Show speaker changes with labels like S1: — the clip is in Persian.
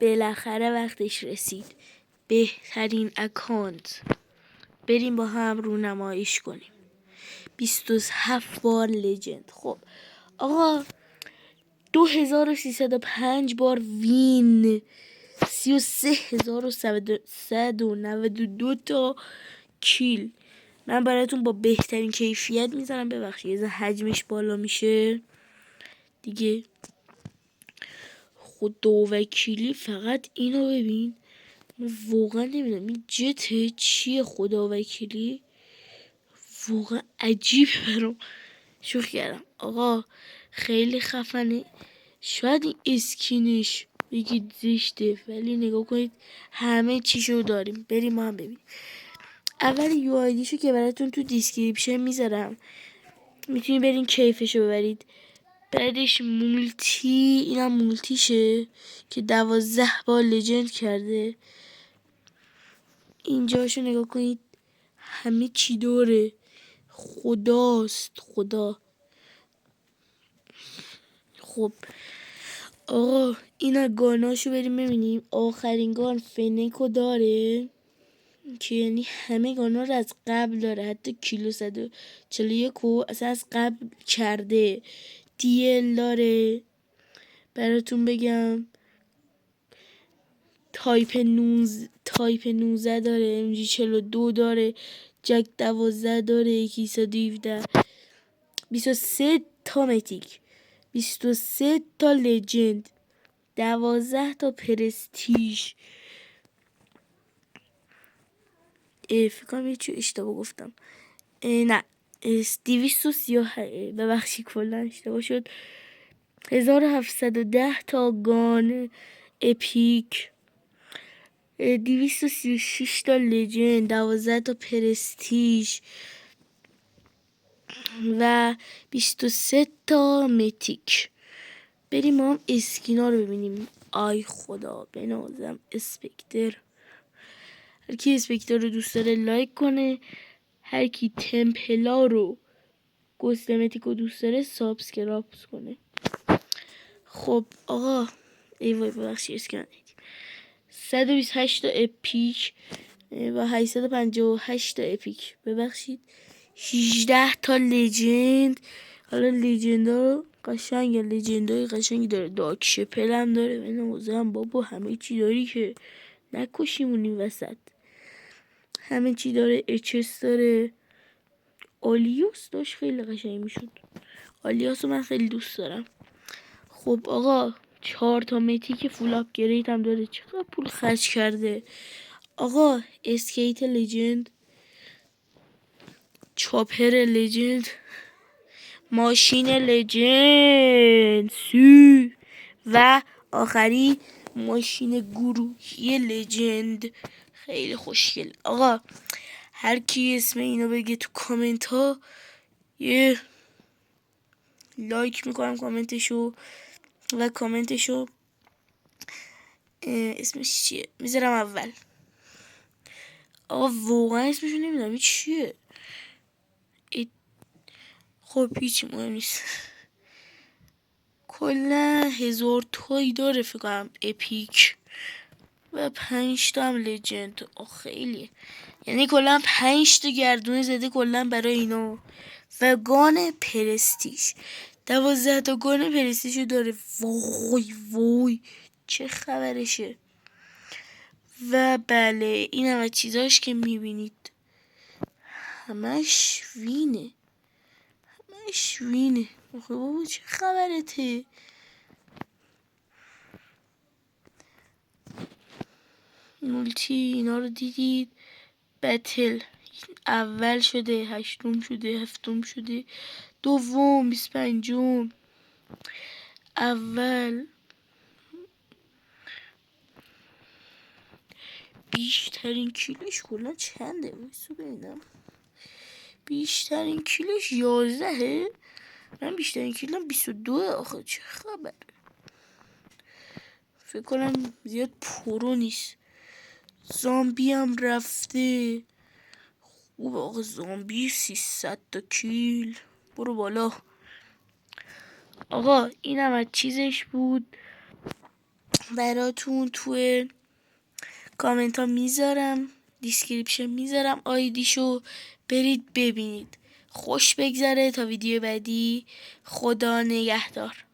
S1: بالاخره وقتش رسید. بهترین اکانت. بریم با هم رونماییش کنیم. 27 بار لجند. خب آقا 2305 بار وین، 33192 تا کیل. من براتون با بهترین کیفیت میزنم. ببخشید یه حجمش بالا میشه دیگه. خدا وکیلی فقط اینو ببین. من واقعا نمیدونم این جته چیه. خدا وکیلی واقعا عجیبه برام. شوخی کردم آقا، خیلی خفنه. شاید این اسکینش بگید زشته، ولی نگاه کنید همه چیشو داریم. بریم ما هم ببینیم. اول یو آیدیشو که براتون تو دیسکریپشن میذارم، میتونید برین کیفشو ببرید. بعدش مولتی، اینم مولتیشه که 12 بار لجند کرده. اینجاشو نگاه کنید همه چی داره. خداست خدا. خب آقا این گاناشو بریم ببینیم. آخرین گان فنکو داره که یعنی همه گانا رو از قبل داره، حتی کیلو 141 رو اصلا از قبل کرده. دیل داره براتون بگم. تایپ 19 داره. MG 42 داره. جک 12 داره. 117. 23 تا متیک، 23 تا لجند، 12 تا پرستیژ. فکر کنم یه چیو اشتباه گفتم. نه 230. ببخشید کلا اشتباه شد. 1710 تا گان اپیک، 236 تا لجند، 12 تا پرستیژ و 23 تا متیک. بریم ما هم اسکینا رو ببینیم. آی خدا بنازم اسپکتر. هر کی اسپکتر رو دوست داره لایک کنه. هر کی تمپلا رو کستمتیک رو دوست داره سابسکرایب کنه. خب آقا ای وای ببخشید اسکینا ندیدیم. 128 تا اپیک و 858 تا اپیک. ببخشید 18 تا لجند. حالا لجند ها قشنگ، لجند های قشنگی داره. داک شپل هم داره. بنازم بابا همه چی داری که نکشیمون این وسط. همه چی داره. اچس داره. آلیوس داشت خیلی قشنگ میشد. آلیوس رو من خیلی دوست دارم. خب آقا 4 تا متیک فول آپگرید هم داره. چقدر پول خرج کرده آقا. اسکیت لجند، چاپر لجند، ماشین لجند و آخری ماشین گروهی لجند. خیلی خوشگل آقا. هر کی اسم اینو بگه تو کامنت ها یه لایک میکنم کامنتشو و کامنتشو اسمش چیه میذارم اول. آقا واقعا اسمشو نمیدونم این چیه. خب هیچی مهم نیست. کلا 1000 تایی داره فکر کنم اپیک و 5 تا هم لجند. خیلی یعنی کلا 5 تا گردونه زده کلا برای اینا. و گان پرستیژ 12 تا گان پرستیژ داره. وای وای چه خبرشه. و بله این همه چیزاش که میبینید همش وینه. همش وینه. بابا چه خبرته. مولتی اینا رو دیدید. بتل اول شده، هشتم شده، هفتم شده، دوم، 25م، اول. بیشترین کیلش کلا چنده؟ بایستو ببینم. بیشترین کیلش 11. من بیشترین کیلم 22. آخه چه خبر. فکر کنم زیاد پرو نیست. زامبی هم رفته. خوب آقا زامبی 300 تا کیل. برو بالا آقا. این هم از چیزش بود. براتون توی کامنت ها میذارم، دیسکریپشن میذارم آیدیشو، برید ببینید. خوش بگذره تا ویدیو بعدی. خدا نگهدار.